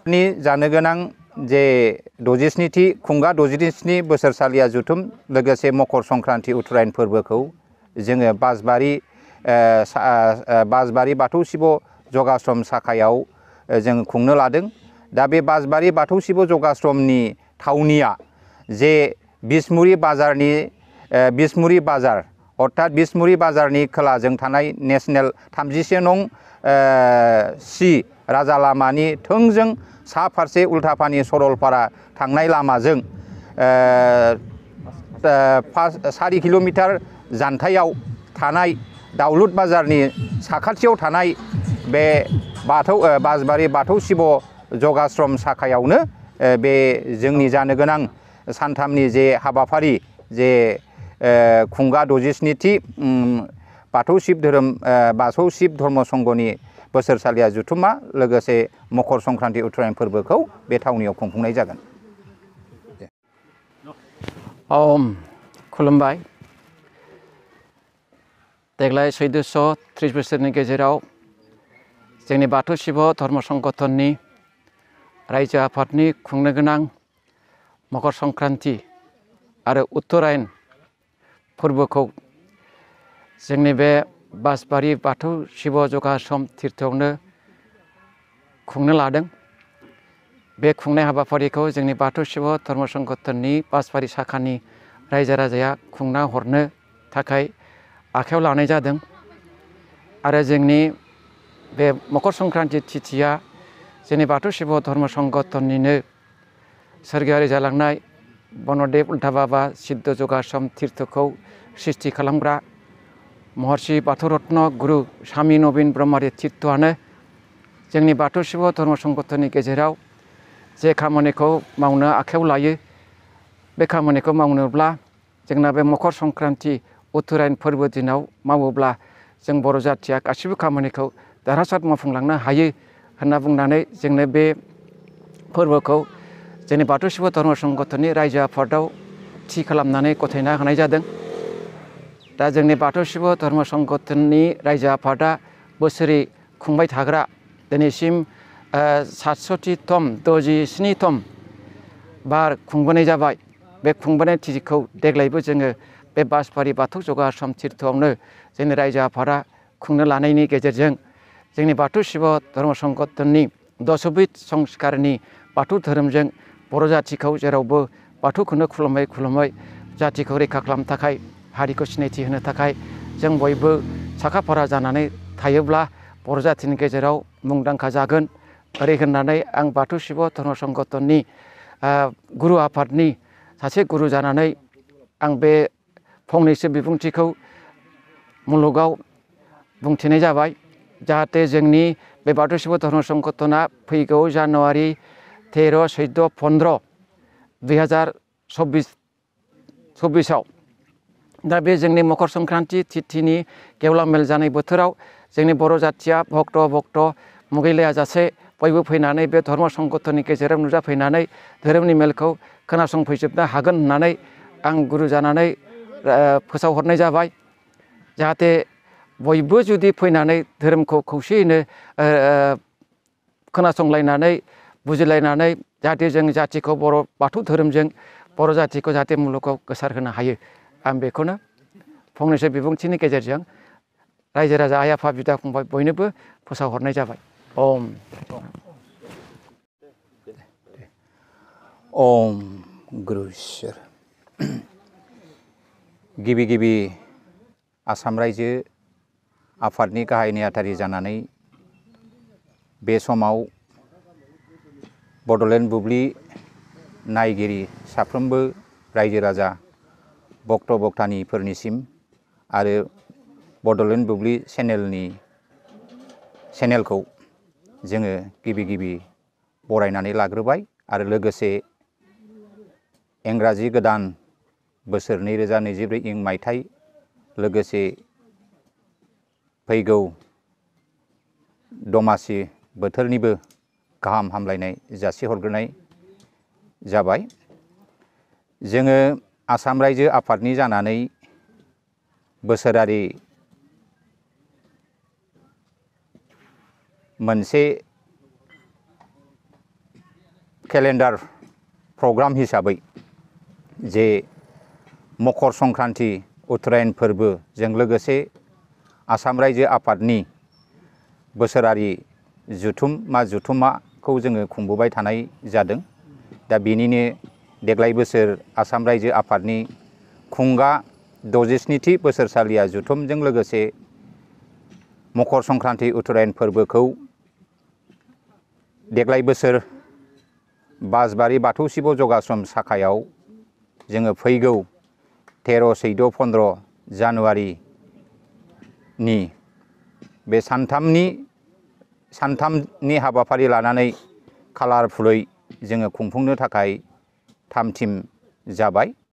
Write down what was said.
नि जानो गोनां जे 67थि खुंगा 67 बोसोरसालिया जुथुम लोगोसे मकर संक्रान्ति उथुरायन फोरबोखौ जोङो बासबारि बाथौ शिब जगाश्रम शाखायाव जों खुंनो लादों। दा बे बासबारि बाथौ शिब जगाश्रमनि थावनिया जे बिसमुरि बाजार अर्थात बिसमुरि बाजारनि खोलाजों थानाय नेशनेल 31 नं सि राजा लामानि थोंजों सा फारसे उल्थापानि सरलपारा थांनाय लामाजों 4 किल'मिटार जानथायाव थानाय दाउलुद बाजारनि साखाथियाव थानाय बे बासबारि बाथौ शिब जगाश्रम शाखायावनो बे जोंनि जानो गोनां सानथामनि जे हाबाफारि जे खुंगा 67थि बाथौ शिब धर्म संघनि बोसोरसालिया जुथुमा लोगोसे मकर संक्रान्ति उथुरायन फोरबोखौ बे थावनियाव खुंफुंनाय जागोन। खुलुमबाय। देग्लाय 1430 बोसोरनि गेजेराव जोंनि बाथौ शिब धर्म संगठननि रायजो आफादनि खुंनो गोनां मकर संक्रान्ति आरो उत्तरायन फोरबोखौ जोंनि बे बासबारि बाथौ शिब जगाश्रम तीर्थआवनो खुंनो लादों। बे खुंनाय हाबाफारिखौ जोंनि बाथौ शिब धर्म संगठननि बासबारि शाखानि रायजो राजाया खुंना हरनो थाखाय आखायाव लानाय जादों आरो जोंनि बे मकर संक्रान्ति तिथिया जोंनि बाथौ शिब धर्म संगठननिनो सोरगोआरि जालांनाय बनदेब उल्था बाबा सिद्ध जगाश्रम तीर्थखौ सृष्टि खालामग्रा महर्षि बाथौ रत्न गुरु स्वामी नवीन ब्रह्मारि तीर्थआनो जोंनि बाथौ शिब धर्म संगठननि गेजेराव जे खामानिखौ मावनो आखायाव लायो। बे खामानिखौ मावनोब्ला जोंना बे मकर संक्रान्ति उत्तरायन फोरबो दिनाव मावोब्ला जों बर' जाथिया गासिबो खामानिखौ देरहासार मावफुंलांनो हायो होनना बुंनानै जोंनो बे फोरबोखौ जोंनि बाथौ शिब धर्म संगठननि रायजो आफादाव थि खालामनानै गथायना होनाय जादों। दा जोंनि बाथौ शिब धर्म संगठननि रायजो आफादा बोसोरै खुंबाय थाग्रा दिनैसिम 67 बार खुंबोनाय जाबाय। बे खुंबोनाय तिथिखौ देग्लायबो जोङो बे बासबारि बाथौ जगाश्रम तीर्थआवनो जोंनि रायजो आफादा खुंनो लानायनि गेजेरजों जोंनि बाथौ शिब धर्म संगठननि 10 संस्कारनि बाथौ धोरोमजों बर' जाथिखौ जेरावबो बाथौखौनो खुलुमै जाथिखौ रैखा खालामनो थाखाय हारिखौ सिनायथि होनो थाखाय जों बयबो साखा-फारा जानानै थायोब्ला बर' जाथिनि गेजेराव मुंदांखा जागोन ओरै होननानै आं बाथौ शिब धर्म संगठननि गुरु आफादनि सासे गुरु जानानै आं बे फंनैसो बिबुंथिखौ मुलुगाव बुंथिनाय जाबाय। जाहाथे जोंनि बे बाथौ शिब धर्म संगठना फैगौ जानुवारि 13, 14, 15, 2024 दा बे जोंनि मकर संक्रान्ति तिथिनि गेवलां मेल जानाय बोथोराव जोंनि बर' जाथिया भक्त मुगैलाया जासे बयबो फैनानै बे धर्म संगठननि गेजेराव नुजाफैनानै धोरोमनि मेलखौ खोनासंफैजोबनो हागोन होननानै आं गुरु जानानै फोसावहरनाय जाबाय। जाहाथे बयबो जुदि फैनानै धोरोमखौ खौसेयैनो खोनासंलायनानै बुजिलायनानै जाहाथे जों जाथिखौ बर' बाथौ धोरोमजों बर' जाथिखौ जाहाथे मुलुगाव गोसारहोनो हायो आं बेखौनो फंनैसो बिबुंथिनि गेजेरजों रायजो राजा आइ आफा बिदा फंबाय बयनोबो फोसावहरनाय जाबाय। ओम गुरु इसोर गिबि आसाम रायजो आफादनि गाहाय नेहाथारि जानानै बे समाव बड'लेण्ड बुब्लि नायगिरि साफ्रोमबो रायजो राजा भक्त भक्तानिफोरनिसिम आरो बड'लेण्ड बुब्लि चेनेलखौ जोङो गिबि बरायनानै लाग्रोबाय आरो लोगोसे इंराजि गोदान बोसोर 2024 मायथाइ लोगोसे फैगौ दमासि बोथोरनिबो गाहाम हामलायनाय जासिहरग्रोनाय जाबाय। जोङो आसाम रायजो आफादनि जानानै बोसोरारि मोनसे केलेन्डार प्रग्राम हिसाबै जे मकर संक्रान्ति उत्तरायण फोरबोजों लोगोसे आसाम रायजो आफादनि बोसोरारि जुथुमाखौ जोङो खुंबोबाय थानाय जादों। दा बेनिनो देग्लाय बोसोर आसाम रायजो आफादनि खुंगा 67थि बोसोरसालिया जुथुमजों लोगोसे मकर संक्रान्ति उत्तरायण फोरबोखौ देग्लाय बोसोर बासबारि बाथौ शिब जगाश्रम शाखायाव जोङो फैगौ 13, 14, 15 जानुवारिनि बे सानथामनि हाबाफारि लानानै कालारफुलै जोङो खुंफुंनो थाखाय थाम थिम जाबाय।